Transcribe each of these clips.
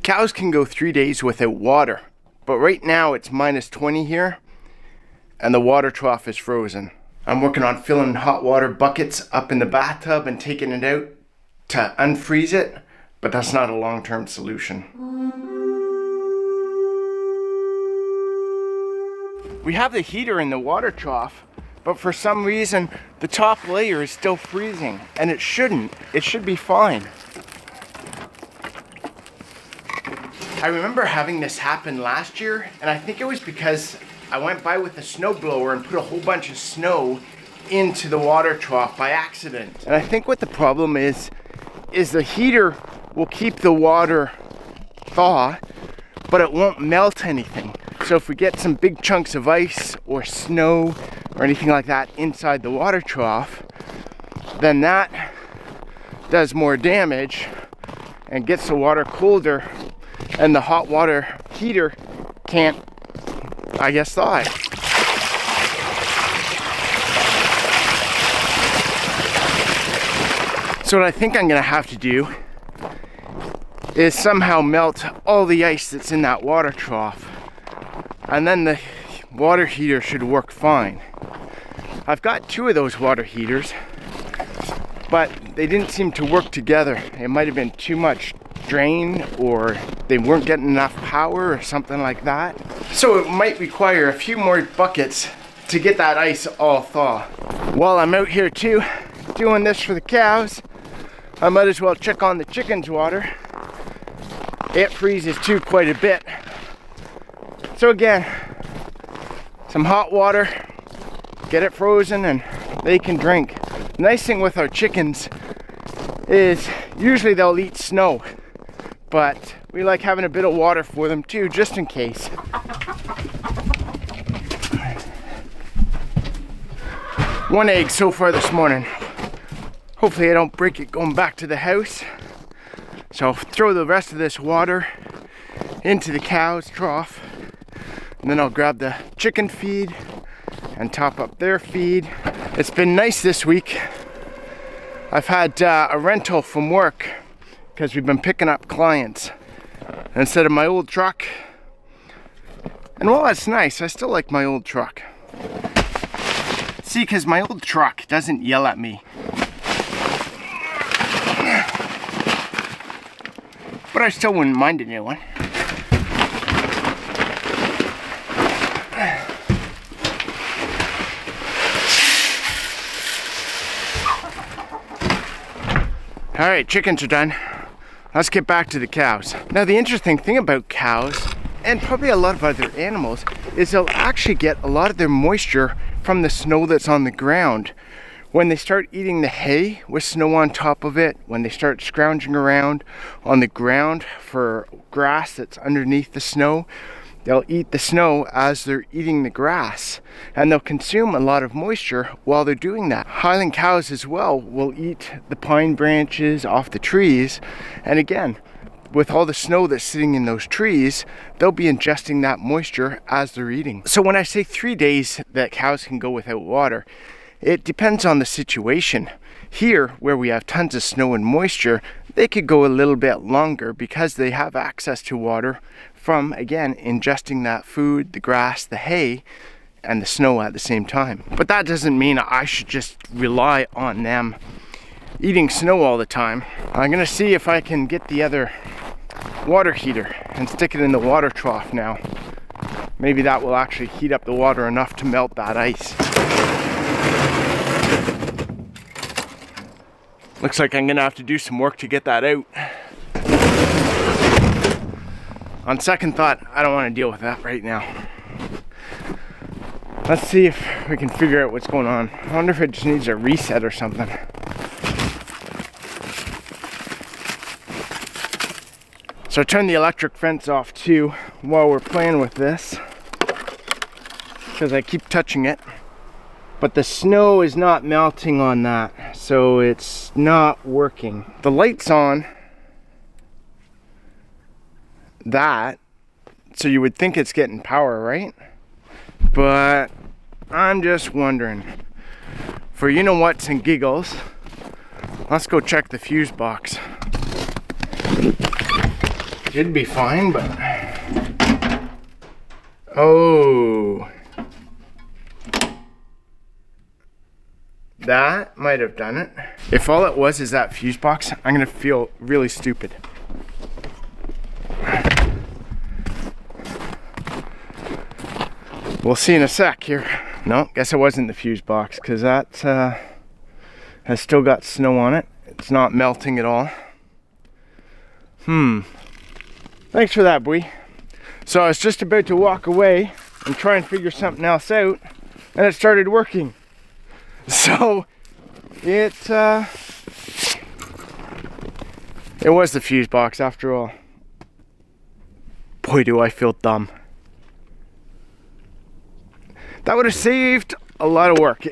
Cows can go 3 days without water, but right now it's -20 here and the water trough is frozen. I'm working on filling hot water buckets up in the bathtub and taking it out to unfreeze it, but that's not a long-term solution. We have the heater in the water trough, but for some reason the top layer is still freezing, and it shouldn't. It should be fine. I remember having this happen last year, and I think it was because I went by with a snowblower and put a whole bunch of snow into the water trough by accident. And I think what the problem is the heater will keep the water thaw, but it won't melt anything. So if we get some big chunks of ice or snow or anything like that inside the water trough, then that does more damage and gets the water colder, and the hot water heater can't, I guess, thaw it. So what I think I'm gonna have to do is somehow melt all the ice that's in that water trough, and then the water heater should work fine. I've got 2 of those water heaters, but they didn't seem to work together. It might have been too much drain, or they weren't getting enough power or something like that. So it might require a few more buckets to get that ice all thaw. While I'm out here too, doing this for the cows, I might as well check on the chickens' water. It freezes too quite a bit. So again, some hot water, get it frozen and they can drink. The nice thing with our chickens is usually they'll eat snow, but we like having a bit of water for them too, just in case. One egg so far this morning. Hopefully I don't break it going back to the house. So I'll throw the rest of this water into the cow's trough, and then I'll grab the chicken feed and top up their feed. It's been nice this week. I've had a rental from work because we've been picking up clients instead of my old truck. And while that's nice, I still like my old truck. See, because my old truck doesn't yell at me. But I still wouldn't mind a new one. All right, chickens are done. Let's get back to the cows. Now, the interesting thing about cows, and probably a lot of other animals, is they'll actually get a lot of their moisture from the snow that's on the ground. When they start eating the hay with snow on top of it, when they start scrounging around on the ground for grass that's underneath the snow, they'll eat the snow as they're eating the grass, and they'll consume a lot of moisture while they're doing that. Highland cows as well will eat the pine branches off the trees, and again, with all the snow that's sitting in those trees, they'll be ingesting that moisture as they're eating. So when I say 3 days that cows can go without water, it depends on the situation. Here, where we have tons of snow and moisture, they could go a little bit longer because they have access to water from, again, ingesting that food, the grass, the hay, and the snow at the same time. But that doesn't mean I should just rely on them eating snow all the time. I'm gonna see if I can get the other water heater and stick it in the water trough now. Maybe that will actually heat up the water enough to melt that ice. Looks like I'm gonna have to do some work to get that out. On second thought, I don't want to deal with that right now. Let's see if we can figure out what's going on. I wonder if it just needs a reset or something. So I turned the electric fence off too while we're playing with this, because I keep touching it. But the snow is not melting on that, so it's not working. The light's on that, so you would think it's getting power, right? But I'm just wondering, for you know what's and giggles, let's go check the fuse box. Should be fine, but... Oh. That might have done it. If all it was is that fuse box, I'm gonna feel really stupid. We'll see in a sec here. No, guess it wasn't the fuse box, because that has still got snow on it. It's not melting at all. Thanks for that, boy. So I was just about to walk away and try and figure something else out, and it started working. So it was the fuse box after all. Boy, do I feel dumb. That would have saved a lot of work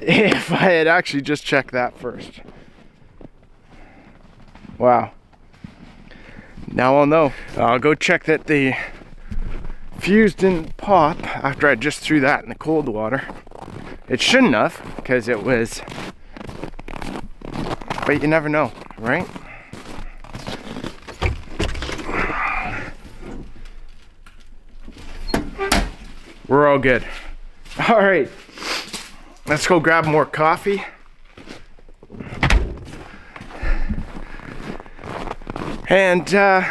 if I had actually just checked that first. Wow. Now I'll know. I'll go check that the fuse didn't pop after I just threw that in the cold water. It shouldn't have, because it was... But you never know, right? We're all good. All right, let's go grab more coffee. And then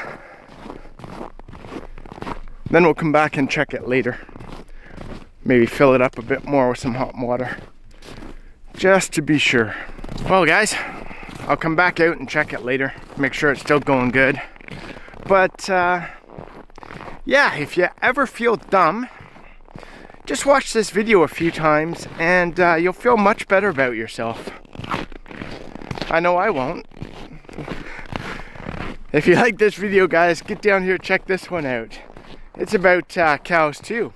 we'll come back and check it later. Maybe fill it up a bit more with some hot water, just to be sure. Well guys, I'll come back out and check it later, make sure it's still going good. But yeah, if you ever feel dumb, just watch this video a few times and you'll feel much better about yourself. I know I won't. If you like this video, guys, get down here, check this one out. It's about cows too.